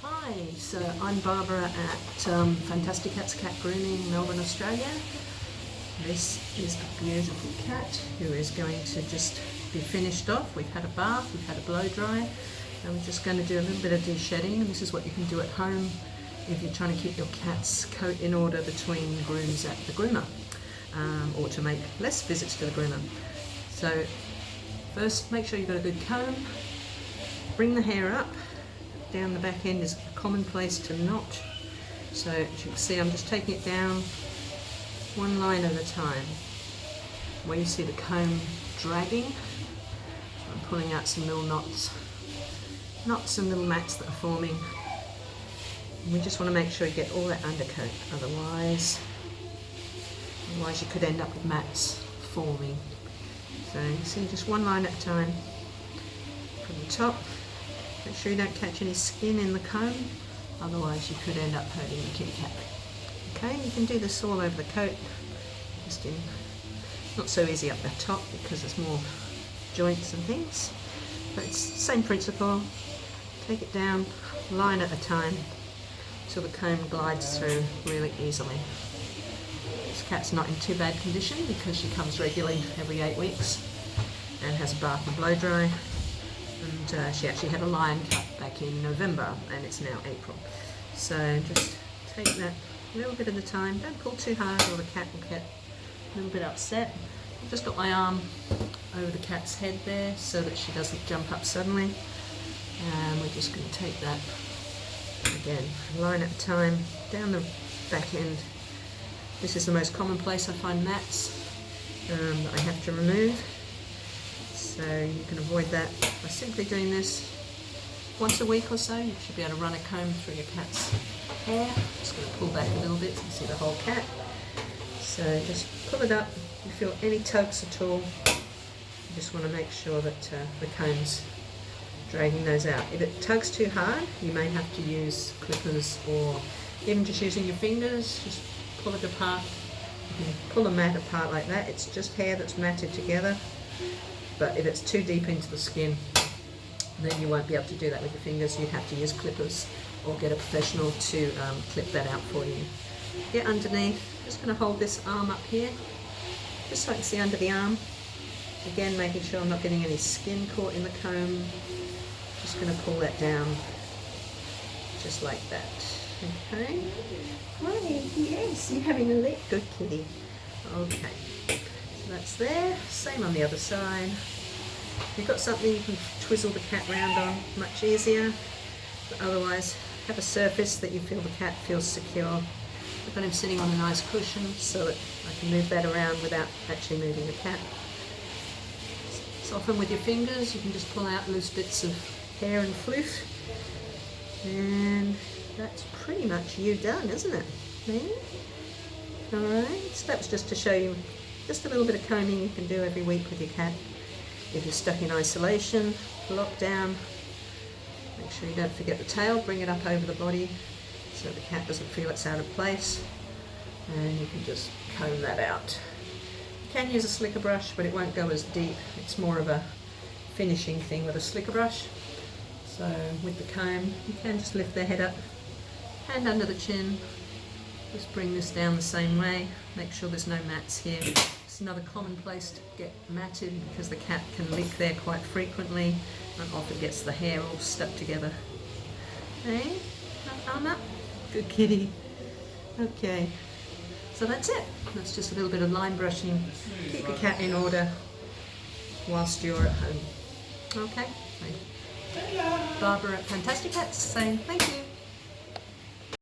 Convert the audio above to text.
Hi, so I'm Barbara at Fantastic Cats Cat Grooming, Melbourne, Australia. This is a beautiful cat who is going to just be finished off. We've had a bath, we've had a blow dry, and we're just going to do a little bit of de-shedding. And this is what you can do at home if you're trying to keep your cat's coat in order between grooms at the groomer, or to make less visits to the groomer. So first, make sure you've got a good comb. Bring the hair up. Down the back end is a common place to knot. So as you can see, I'm just taking it down one line at a time. Where you see the comb dragging, I'm pulling out some little knots and little mats that are forming. And we just want to make sure you get all that undercoat, otherwise you could end up with mats forming. So you see, just one line at a time from the top. Make sure you don't catch any skin in the comb, otherwise you could end up hurting your kitty cat. Okay, you can do this all over the coat, just in, not so easy up the top because there's more joints and things, but it's the same principle. Take it down, line at a time, till the comb glides through really easily. This cat's not in too bad condition because she comes regularly every 8 weeks and has a bath and blow dry. And she actually had a line cut back in November and it's now April. So just take that a little bit at a time. Don't pull too hard or the cat will get a little bit upset. I've just got my arm over the cat's head there so that she doesn't jump up suddenly. And we're just going to take that again, line at a time, down the back end. This is the most common place I find mats that I have to remove. So you can avoid that by simply doing this once a week or so. You should be able to run a comb through your cat's hair. Just going to pull back a little bit so you see the whole cat. So just pull it up. If you feel any tugs at all, you just want to make sure that the comb's dragging those out. If it tugs too hard, you may have to use clippers or even just using your fingers. Just pull it apart. You can pull a mat apart like that. It's just hair that's matted together. But if it's too deep into the skin, then you won't be able to do that with your fingers. You'd have to use clippers or get a professional to clip that out for you. Get underneath. Just going to hold this arm up here, just so I can see under the arm. Again, making sure I'm not getting any skin caught in the comb. Just going to pull that down, just like that. Okay. Hi, yes, you're having a lick. Good kitty. Okay. That's there. Same on the other side. If you've got something you can twizzle the cat round on, much easier. But otherwise, have a surface that you feel the cat feels secure. I've got him sitting on a nice cushion so that I can move that around without actually moving the cat. Soften with your fingers. You can just pull out loose bits of hair and floof. And that's pretty much you done, isn't it? Yeah? Alright, so that was just to show you just a little bit of combing you can do every week with your cat. If you're stuck in isolation, lockdown, make sure you don't forget the tail, bring it up over the body so the cat doesn't feel it's out of place, and you can just comb that out. You can use a slicker brush, but it won't go as deep. It's more of a finishing thing with a slicker brush. So with the comb, you can just lift their head up, hand under the chin, just bring this down the same way. Make sure there's no mats here. It's another common place to get matted because the cat can lick there quite frequently and often gets the hair all stuck together. Hey, arm up. Good kitty. Okay, so that's it. That's just a little bit of line brushing. Keep your cat in order whilst you're at home. Okay. Barbara at Fantastic Cats saying thank you.